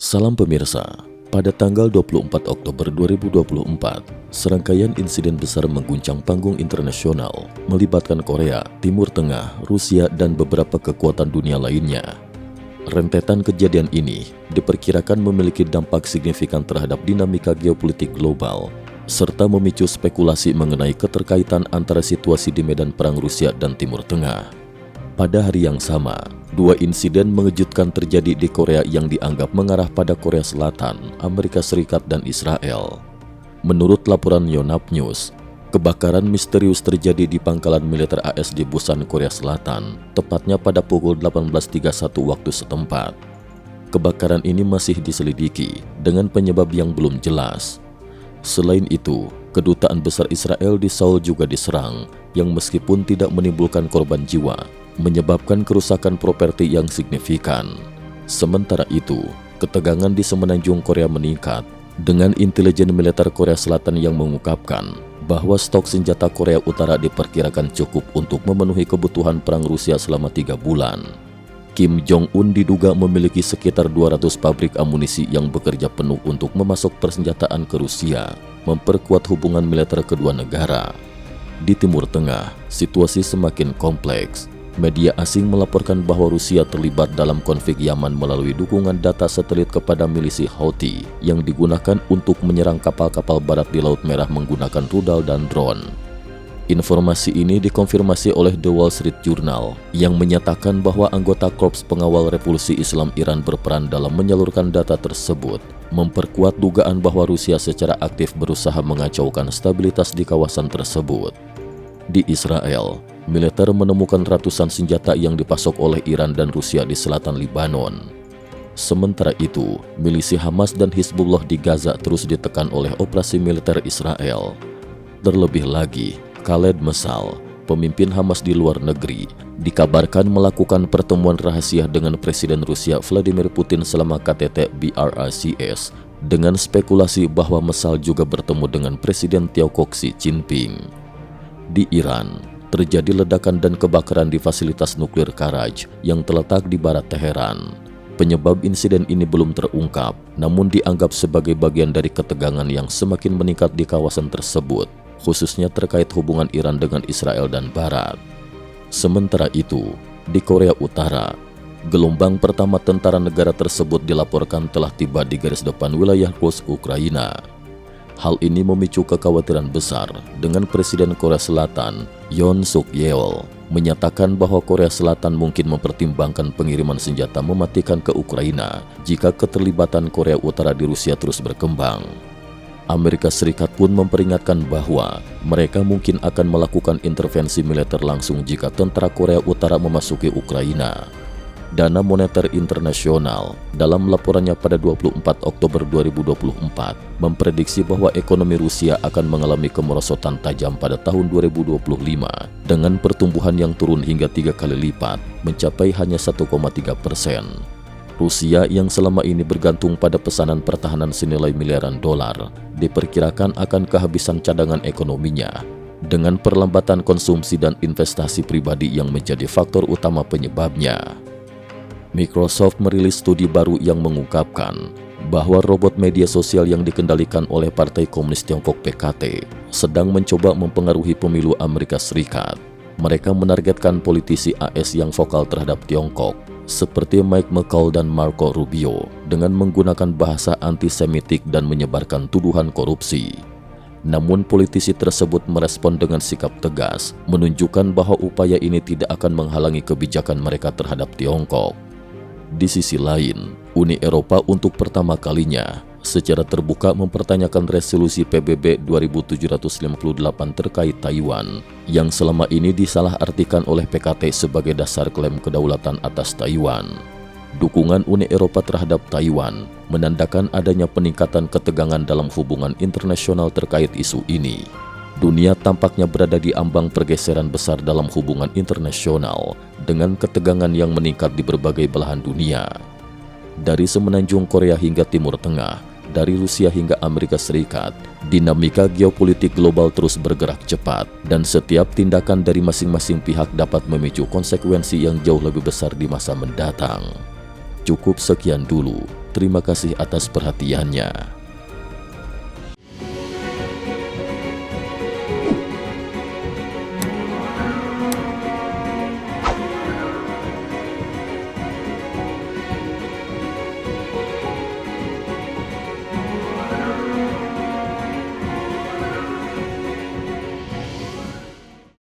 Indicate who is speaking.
Speaker 1: Salam pemirsa, pada tanggal 24 Oktober 2024, serangkaian insiden besar mengguncang panggung internasional melibatkan Korea, Timur Tengah, Rusia, dan beberapa kekuatan dunia lainnya. Rentetan kejadian ini diperkirakan memiliki dampak signifikan terhadap dinamika geopolitik global, serta memicu spekulasi mengenai keterkaitan antara situasi di medan perang Rusia dan Timur Tengah. Pada hari yang sama, dua insiden mengejutkan terjadi di Korea yang dianggap mengarah pada Korea Selatan, Amerika Serikat, dan Israel. Menurut laporan Yonhap News, kebakaran misterius terjadi di pangkalan militer AS di Busan, Korea Selatan, tepatnya pada pukul 18.31 waktu setempat. Kebakaran ini masih diselidiki dengan penyebab yang belum jelas. Selain itu, kedutaan besar Israel di Seoul juga diserang, yang meskipun tidak menimbulkan korban jiwa, menyebabkan kerusakan properti yang signifikan. Sementara itu, ketegangan di semenanjung Korea meningkat dengan intelijen militer Korea Selatan yang mengungkapkan bahwa stok senjata Korea Utara diperkirakan cukup untuk memenuhi kebutuhan perang Rusia selama 3 bulan. Kim Jong-un diduga memiliki sekitar 200 pabrik amunisi yang bekerja penuh untuk memasok persenjataan ke Rusia, memperkuat hubungan militer kedua negara. Di Timur Tengah, situasi semakin kompleks. Media asing melaporkan bahwa Rusia terlibat dalam konflik Yaman melalui dukungan data satelit kepada milisi Houthi yang digunakan untuk menyerang kapal-kapal barat di Laut Merah menggunakan rudal dan drone. Informasi ini dikonfirmasi oleh The Wall Street Journal yang menyatakan bahwa anggota Korps Pengawal Revolusi Islam Iran berperan dalam menyalurkan data tersebut, memperkuat dugaan bahwa Rusia secara aktif berusaha mengacaukan stabilitas di kawasan tersebut. Di Israel, militer menemukan ratusan senjata yang dipasok oleh Iran dan Rusia di selatan Lebanon. Sementara itu, milisi Hamas dan Hizbullah di Gaza terus ditekan oleh operasi militer Israel. Terlebih lagi, Khaled Mesal, pemimpin Hamas di luar negeri, dikabarkan melakukan pertemuan rahasia dengan Presiden Rusia Vladimir Putin selama KTT BRICS, dengan spekulasi bahwa Mesal juga bertemu dengan Presiden Tiongkok Xi Jinping. Di Iran, terjadi ledakan dan kebakaran di fasilitas nuklir Karaj yang terletak di barat Teheran. Penyebab insiden ini belum terungkap, namun dianggap sebagai bagian dari ketegangan yang semakin meningkat di kawasan tersebut, khususnya terkait hubungan Iran dengan Israel dan Barat. Sementara itu, di Korea Utara, gelombang pertama tentara negara tersebut dilaporkan telah tiba di garis depan wilayah Kursk, Ukraina. Hal ini memicu kekhawatiran besar dengan Presiden Korea Selatan, Yoon Suk Yeol, menyatakan bahwa Korea Selatan mungkin mempertimbangkan pengiriman senjata mematikan ke Ukraina jika keterlibatan Korea Utara di Rusia terus berkembang. Amerika Serikat pun memperingatkan bahwa mereka mungkin akan melakukan intervensi militer langsung jika tentara Korea Utara memasuki Ukraina. Dana Moneter Internasional dalam laporannya pada 24 Oktober 2024 memprediksi bahwa ekonomi Rusia akan mengalami kemerosotan tajam pada tahun 2025 dengan pertumbuhan yang turun hingga 3 kali lipat, mencapai hanya 1,3%. Rusia yang selama ini bergantung pada pesanan pertahanan senilai miliaran dolar diperkirakan akan kehabisan cadangan ekonominya dengan perlambatan konsumsi dan investasi pribadi yang menjadi faktor utama penyebabnya. Microsoft merilis studi baru yang mengungkapkan bahwa robot media sosial yang dikendalikan oleh Partai Komunis Tiongkok (PKT) sedang mencoba mempengaruhi pemilu Amerika Serikat. Mereka menargetkan politisi AS yang vokal terhadap Tiongkok, seperti Mike McCall dan Marco Rubio, dengan menggunakan bahasa antisemitik dan menyebarkan tuduhan korupsi. Namun politisi tersebut merespon dengan sikap tegas, menunjukkan bahwa upaya ini tidak akan menghalangi kebijakan mereka terhadap Tiongkok. Di sisi lain, Uni Eropa untuk pertama kalinya secara terbuka mempertanyakan resolusi PBB 2758 terkait Taiwan yang selama ini disalahartikan oleh PKT sebagai dasar klaim kedaulatan atas Taiwan. Dukungan Uni Eropa terhadap Taiwan menandakan adanya peningkatan ketegangan dalam hubungan internasional terkait isu ini. Dunia tampaknya berada di ambang pergeseran besar dalam hubungan internasional dengan ketegangan yang meningkat di berbagai belahan dunia. Dari semenanjung Korea hingga Timur Tengah, dari Rusia hingga Amerika Serikat, dinamika geopolitik global terus bergerak cepat dan setiap tindakan dari masing-masing pihak dapat memicu konsekuensi yang jauh lebih besar di masa mendatang. Cukup sekian dulu. terima kasih atas perhatiannya.